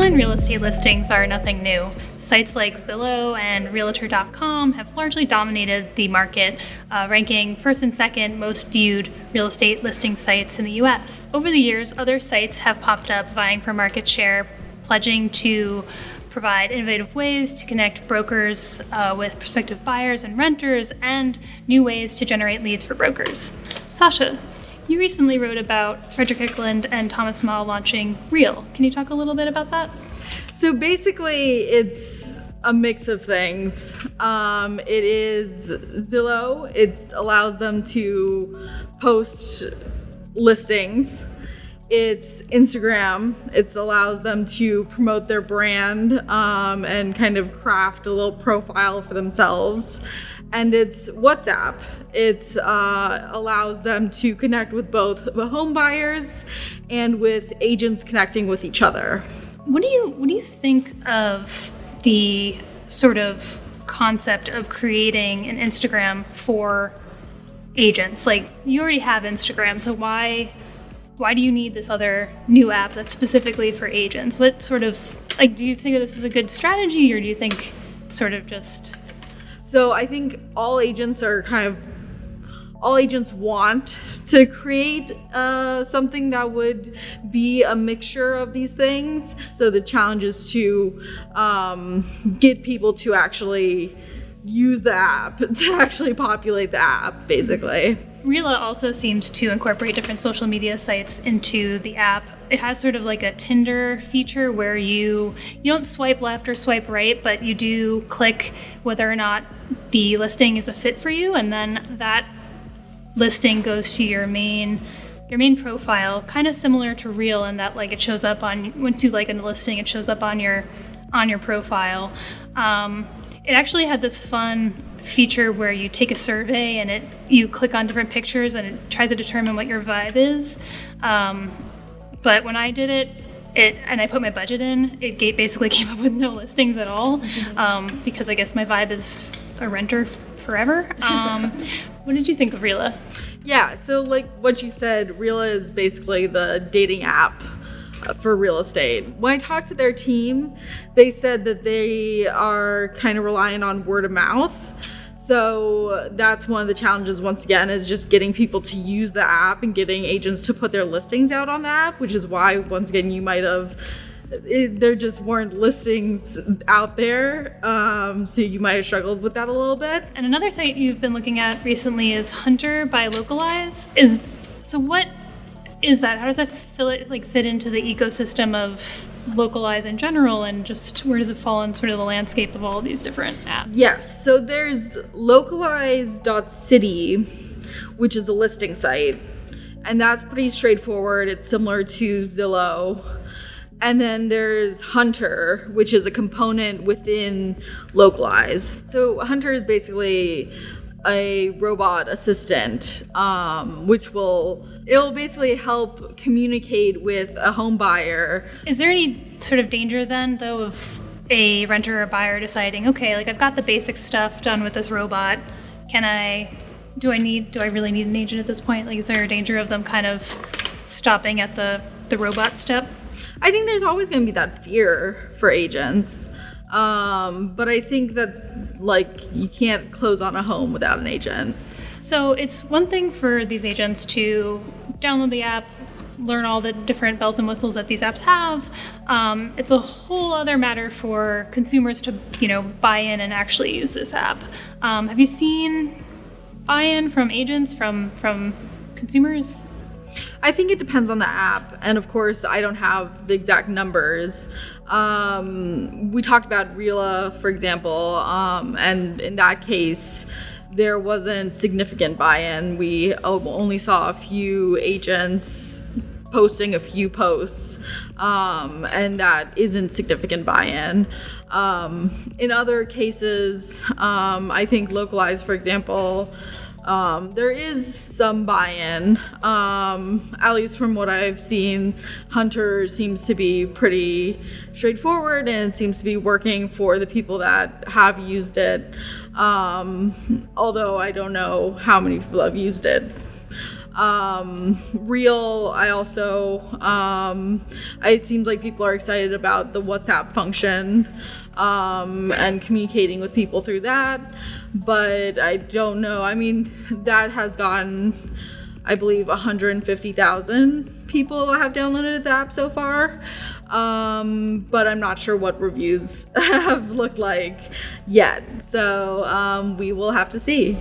Online real estate listings are nothing new. Sites like Zillow and Realtor.com have largely dominated the market, ranking first and second most viewed real estate listing sites in the US. Over the years, other sites have popped up vying for market share, pledging to provide innovative ways to connect brokers with prospective buyers and renters, and new ways to generate leads for brokers. Sasha, you recently wrote about Frederick Eklund and Thomas Ma launching Real. Can you talk a little bit about that? So basically, it's a mix of things. It is Zillow. It allows them to post listings. It's Instagram. It allows them to promote their brand and kind of craft a little profile for themselves. And it's WhatsApp. It allows them to connect with both the home buyers and with agents connecting with each other. What do you think of the sort of concept of creating an Instagram for agents? Like, you already have Instagram, so why do you need this other new app that's specifically for agents? What sort of, like, do you think that this is a good strategy, or do you think it's sort of just... So I think all agents want to create something that would be a mixture of these things. So the challenge is to get people to actually use the app, to actually populate the app, basically. Reela also seems to incorporate different social media sites into the app. It has sort of like a Tinder feature where you don't swipe left or swipe right, but you do click whether or not the listing is a fit for you, and then that listing goes to your main profile, kind of similar to Reel in that, like, it shows up on, once you like a listing, it shows up on your profile. It actually had this fun feature where you take a survey and you click on different pictures and it tries to determine what your vibe is. But when I did it and I put my budget in, it basically came up with no listings at all, because I guess my vibe is a renter forever. What did you think of Reela? Yeah, so like what you said, Reela is basically the dating app for real estate. When I talked to their team, they said that they are kind of relying on word of mouth. So that's one of the challenges, once again, is just getting people to use the app and getting agents to put their listings out on the app, which is why, once again, there just weren't listings out there. So you might have struggled with that a little bit. And another site you've been looking at recently is Hunter by Localize. So what is that? How does that fit into the ecosystem of Localize in general, and just where does it fall in sort of the landscape of all of these different apps? Yes, so there's localize.city, which is a listing site, and that's pretty straightforward. It's similar to Zillow. And then there's Hunter, which is a component within Localize. So Hunter is basically a robot assistant, it'll basically help communicate with a home buyer. Is there any sort of danger then, though, of a renter or buyer deciding, okay, like, I've got the basic stuff done with this robot, do I really need an agent at this point? Like, is there a danger of them kind of stopping at the robot step? I think there's always going to be that fear for agents. But I think that, like, you can't close on a home without an agent. So it's one thing for these agents to download the app, learn all the different bells and whistles that these apps have. It's a whole other matter for consumers to, buy in and actually use this app. Have you seen buy-in from agents, from consumers? I think it depends on the app, and of course I don't have the exact numbers. We talked about Reela, for example, and in that case there wasn't significant buy-in. We only saw a few agents posting a few posts, and that isn't significant buy-in. In other cases, I think Localize, for example, there is some buy-in, at least from what I've seen. Hunter seems to be pretty straightforward, and it seems to be working for the people that have used it, although I don't know how many people have used it. Reel, I also, it seems like people are excited about the WhatsApp function, and communicating with people through that. But I don't know. I mean, that has gotten, I believe, 150,000 people have downloaded the app so far. But I'm not sure what reviews have looked like yet. So we will have to see.